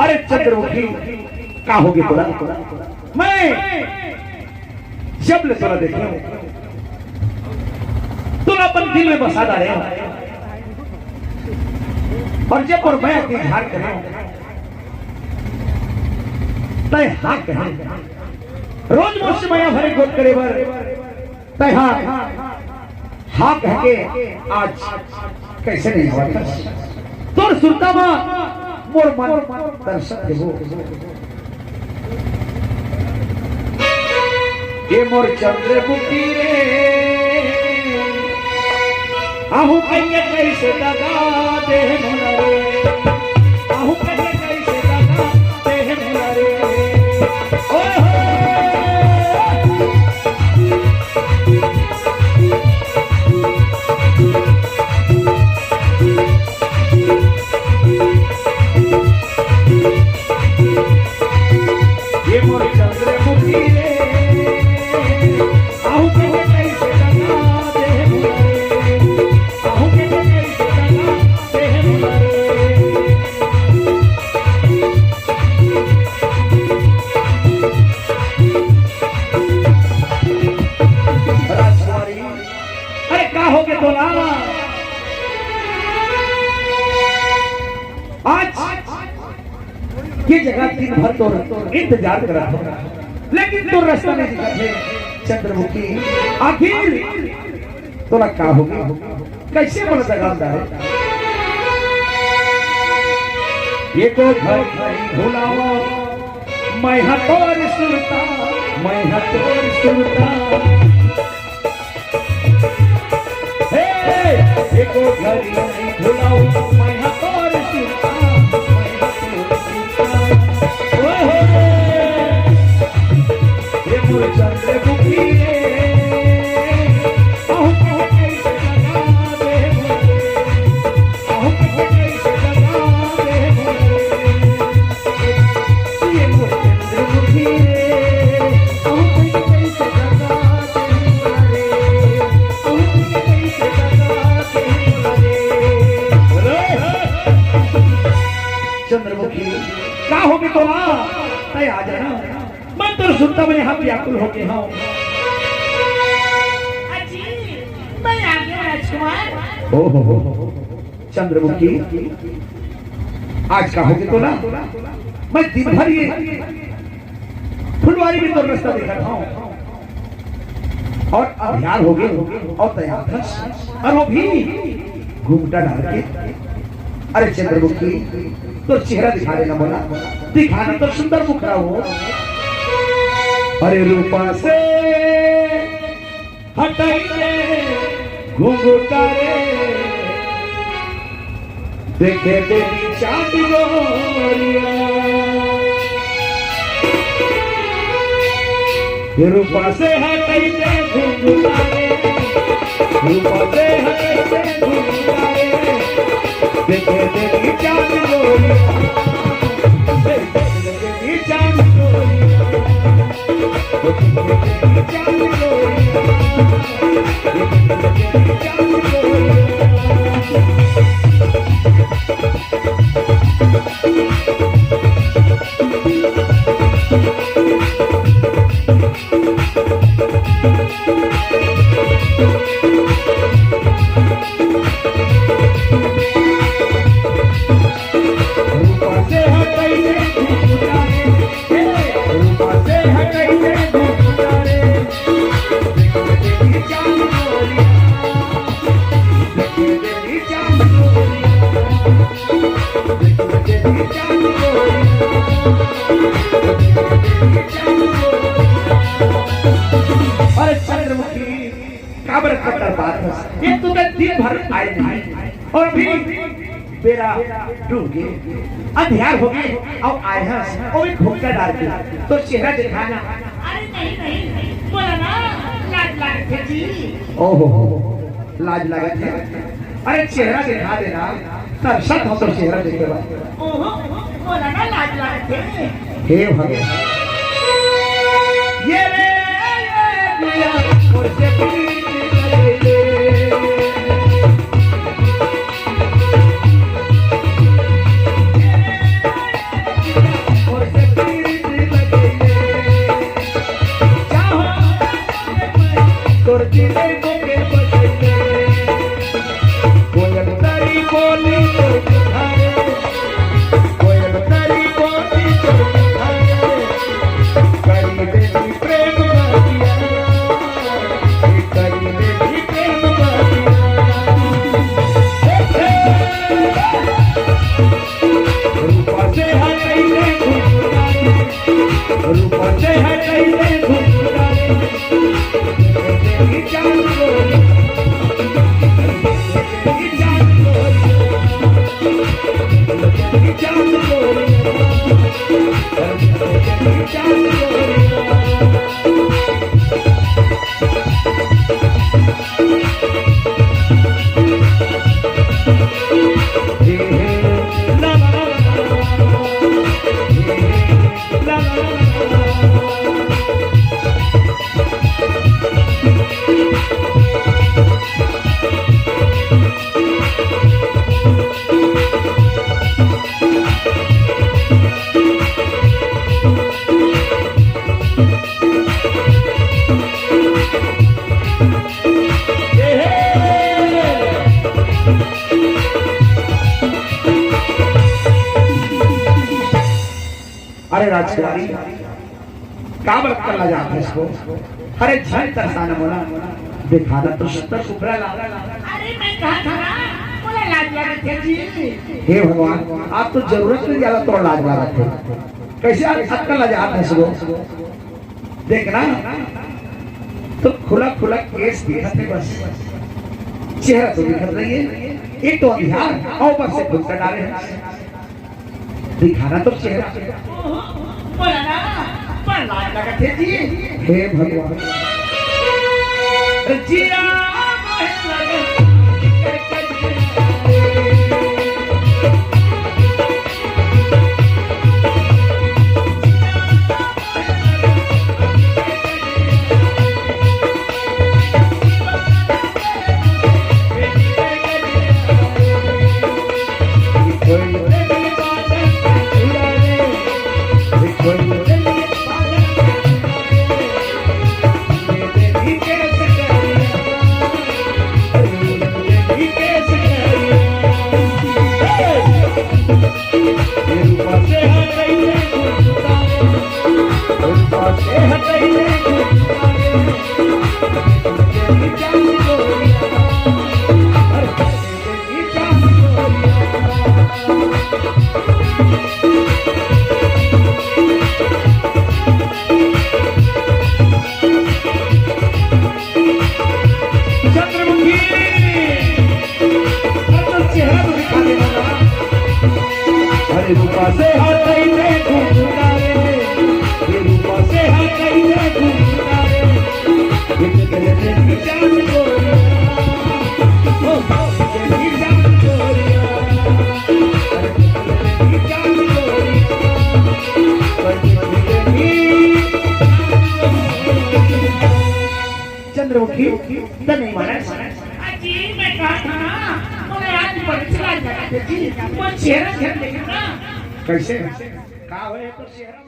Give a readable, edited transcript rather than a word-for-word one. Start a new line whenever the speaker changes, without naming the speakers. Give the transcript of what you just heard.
अरे चंद्रमुखी का होगी बोला मैं जब ले तोला देखा तुम अपन दिल में बसा डाले और जब और मैं अपनी ध्यान कर तय हाँ कहे रोज मुझसे माया भरे गोद करे बर तय हाँ कह के आज कैसे नहीं हुआ तोर सुनता मां मोर मन दर्शक हो ये मोर चंद्रमुखी रे आहू कहिए कैसे दगा दे मोला रे आहू कहिए कैसे दगा दे मोला रे ओए हो ये मोर चंद्रमुखी रे आहू कहिए कैसे दगा दे मोला रे आहू कहिए कैसे दगा दे मोला रे राजकुमारी अरे का हो गए तोला आज ये जगह दिन भर तो इंतजार कर रहा था लेकिन तो रास्ता नहीं दिखा थे चंद्रमुखी आखिर तोला का होगी कैसे बोला दगामदा है ये को घर भुलावा मैं हतोर सुरता मैं हतोर सुरता हे ये को घर भुलावा मैं हतोर सुरता चंद्रमुखी रे आहू कैसे दगा दे मोरे आहू कैसे दगा दे मोरे ये मोर चंद्रमुखी रे आहू कैसे दगा दे मोरे आहू कैसे दगा दे मोरे चंद्रमुखी का होगी तो ना तय आ जाना मैं तो सुनता मैंने हाथ व्याकुल हो गया हूँ
मैं आ गया राजकुमार
ओहो चंद्रमुखी आज का होगी तो ना मैं दिन भर ये फुलवारी में तो रास्ता देखा था और अभियान हो गए और तैयार था और वो भी घूमटा डाल के अरे चंद्रमुखी तो चेहरा दिखा देना बोला दिखाना तो सुंदर मुखरा हो अरे रूपा से हटाइए घुंघटा रे देखे तेरी चांद गोरिया ये रूपा से हटाइए घुंघटा रे रूपा से हटाइए घुंघटा रे देखे तेरी चांद गोरिया देखे तेरी चांद गोरिया ये तो दिन भर आए नहीं और अभी बेरा डूब गए अंधियार हो गए और आए हैं और एक घुमटा डाल के तो चेहरा दिखाना
अरे नहीं बोला ना लाज लगे थे जी
ओहो लाज लगे थे अरे चेहरा दिखा देना तरसत हो तो चेहरा देखे बाद
ओहो बोला ना लाज लगे थे
हे भगवान ये रे दिया मुझसे अरे राजकुमारी काबर करना जाता है इसको? अरे झन तरसाना बोला दिखाना तो सत्तर उभरा ला।
अरे मैं कहा था ना बोला लाज लगा जी।
हे भगवान आप तो जरूरत नहीं ज्यादा तो लाज लगा थे, कैसे आप करना जाता है इसको? देखना तो खुला खुला केस दिखते बस, चेहरा तो दिखत नहीं है, एक तो ध्यान और ऊपर से खुद कर डाले हैं। दिखाना तो चेहरा।
बोला ना पर लाज लगा थे जी।
हे भगवान
जिया
चंद्रमुखी नहीं माना
जी। मैं कहा था ना बोले आज परीक्षा लगा थे जी। वो चेहरा देखना
कैसे? का होए तो चेहरा